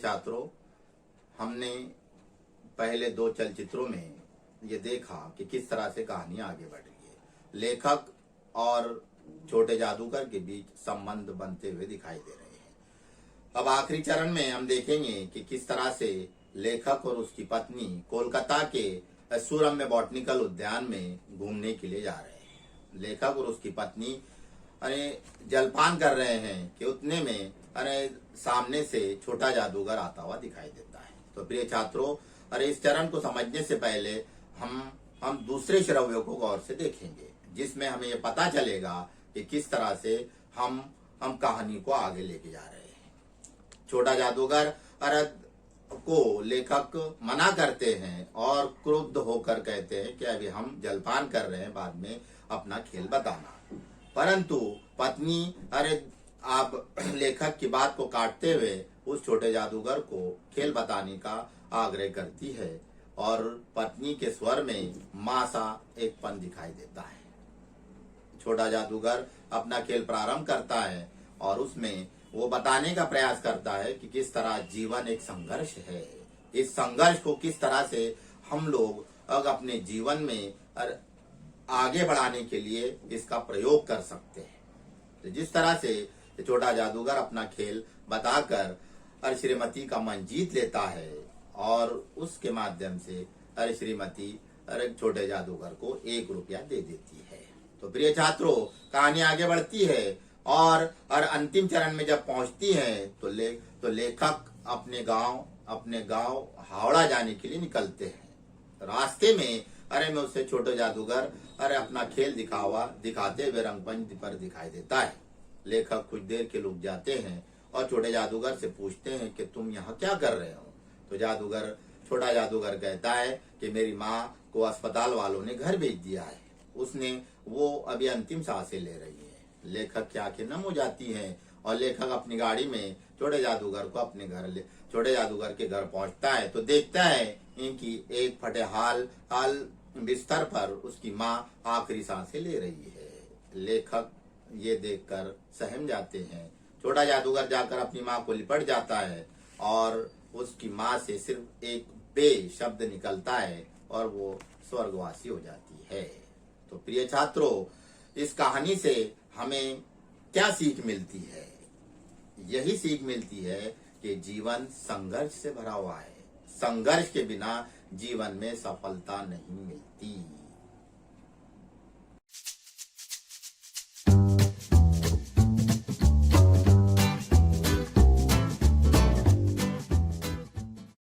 छात्रों, हमने पहले 2 चलचित्रों में ये देखा कि किस तरह से कहानी आगे बढ़ रही है। लेखक और छोटे जादूगर के बीच संबंध बनते हुए दिखाई दे रहे हैं। अब आखिरी चरण में हम देखेंगे कि किस तरह से लेखक और उसकी पत्नी कोलकाता के सूरम्य बॉटनिकल उद्यान में घूमने के लिए जा रहे हैं। लेखक और उसकी पत्नी जलपान कर रहे हैं कि उतने में सामने से छोटा जादूगर आता हुआ दिखाई देता है। तो प्रिय छात्रों, इस चरण को समझने से पहले हम दूसरे श्रव्यों को गौर से देखेंगे, जिसमें हमें ये पता चलेगा कि किस तरह से हम कहानी को आगे लेके जा रहे हैं। छोटा जादूगर को लेखक मना करते हैं और क्रुद्ध होकर कहते हैं कि अभी हम जलपान कर रहे हैं, बाद में अपना खेल बताना। परंतु पत्नी आप लेखक की बात को काटते हुए उस छोटे जादूगर को खेल बताने का आग्रह करती है और पत्नी के स्वर में मां सा एक पन दिखाई देता है। छोटा जादूगर अपना खेल प्रारंभ करता है और उसमें वो बताने का प्रयास करता है कि किस तरह जीवन एक संघर्ष है। इस संघर्ष को किस तरह से हम लोग अपने जीवन में आगे बढ़ाने के लिए इसका प्रयोग कर सकते हैं। तो जिस तरह से छोटा जादूगर अपना खेल बताकर श्रीमती का मन जीत लेता है और उसके माध्यम से श्रीमती छोटे जादूगर को 1 रुपया दे देती है। तो प्रिय छात्रों, कहानी आगे बढ़ती है और अंतिम चरण में जब पहुंचती है तो लेखक अपने गांव हावड़ा जाने के लिए निकलते हैं। रास्ते में में उससे छोटे जादूगर अपना खेल दिखाते हुए रंगमंच पर दिखाई देता है। लेखक कुछ देर के रुक जाते हैं और छोटे जादूगर से पूछते हैं कि तुम यहाँ क्या कर रहे हो। तो छोटा जादूगर कहता है कि मेरी माँ को अस्पताल वालों ने घर भेज दिया है, वो अभी अंतिम सांसें ले रही है। लेखक की आंखें नम हो जाती हैं और लेखक अपनी गाड़ी में छोटे जादूगर के घर पहुंचता है तो देखता है कि एक फटे हाल बिस्तर पर उसकी माँ आखिरी सांसें ले रही है। लेखक ये देखकर सहम जाते हैं। छोटा जादूगर जाकर अपनी माँ को लिपट जाता है और उसकी माँ से सिर्फ एक बे शब्द निकलता है और वो स्वर्गवासी हो जाती है। तो प्रिय छात्रों, इस कहानी से हमें क्या सीख मिलती है? यही सीख मिलती है कि जीवन संघर्ष से भरा हुआ है। संघर्ष के बिना जीवन में सफलता नहीं मिलती।